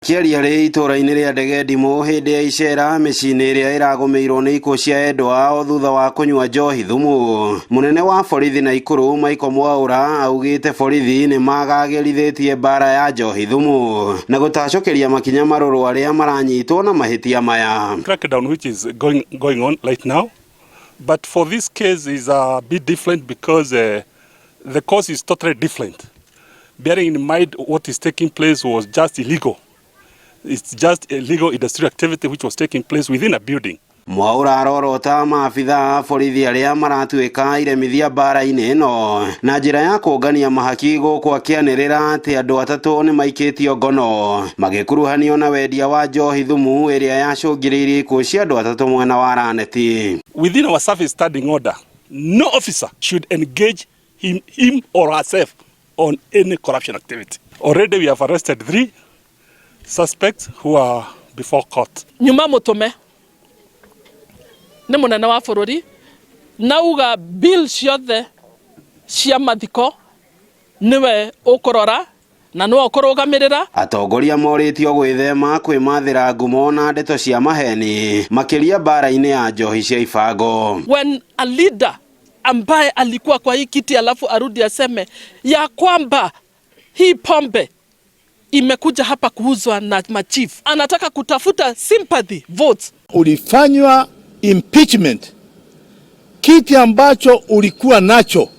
Akiaria ri itura-ini ria ndege Ndimũ hindi ya icera mĩciĩ-inĩ ĩrĩa ĩragũmĩirwo nĩ ikuũ cia endwa ao thutha wa kũnyua njohi thumu. Mũnene wa borithi Naikuru Michael Mwaura augĩte borithi nĩ magagĩrithĩtie mbara ya njohi thumu na gũtacũkĩria makinya marũrũ arĩa maranyitwo na mahĩtia maya. Crackdown which is going on right now, but for this case is a bit different because the cause is totally different. Bearing in mind what is taking place was just illegal. It's just illegal industrial activity which was taking place within a building. Mwaura arorota maabitha a borithi arĩa maratuĩka iremithia mbara-inĩ ĩno na njĩra ya kũngania mahaki gũkũ akĩanĩrĩra atĩ andũ atatũ nĩ maikĩtio ngono magĩkuruhanio na wendia wa njohi thumu ĩrĩa yacũngĩrĩirie ikuũ cia andũ atatũ mwena wa Raneti. Within our service standing order, no officer should engage him or herself on any corruption activity. Already we have arrested 3 suspects who are before court. Nyuma mutume ni munene wa bururi nauga bill ciothe cia mathiko niwe ukurora na no ukurugamirira. Atongoria moritio gwĩthema kwĩmathĩra ngumo na ndeto cia maheni makiria mbara-inĩ ya njohi cia ibango. When a leader ambaye alikuwa kwa hii kiti alafu arudi aseme ya kwamba hii pombe imekuja hapa kuuzwa na machief, anataka kutafuta sympathy votes. Ulifanywa impeachment. Kiti ambacho ulikuwa nacho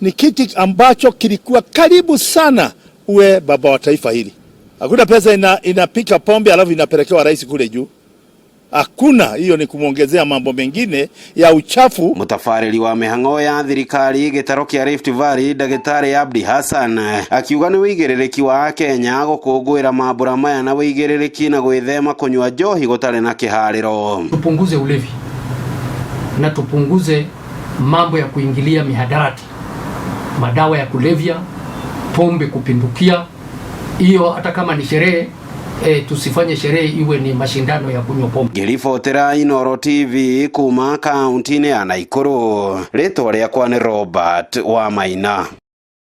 ni kiti ambacho kilikuwa karibu sana uwe baba wa taifa hili. Hakuna pesa inapika pombe alafu inapelekewa rais kule juu. Hakuna, hiyo ni kumuongezea mambo mengine ya uchafu. Mutafariri wa mĩhang'o ya thirikari gĩtaro kĩa Rift Valley Ndagĩtarĩ Abdi Hassan akiuga nĩ wĩigĩrĩrĩki wa Kenya gũkũngũĩra mambura maya na wĩigĩrĩrĩki na gwĩthema kunyua njohi gũtarĩ na kĩharĩro. Tupunguze ulevi na tupunguze mambo ya kuingilia mihadarati, madawa ya kulevya, pombe kupindukia. Hiyo hata kama ni sherehe tusifanye sherehe iwe ni mashindano ya kunywa pombe. Ngĩribotera Inooro TV kuma kaunti-inĩ ya Naikuru. Rĩtwa rĩakwa nĩ Robert Wamaina.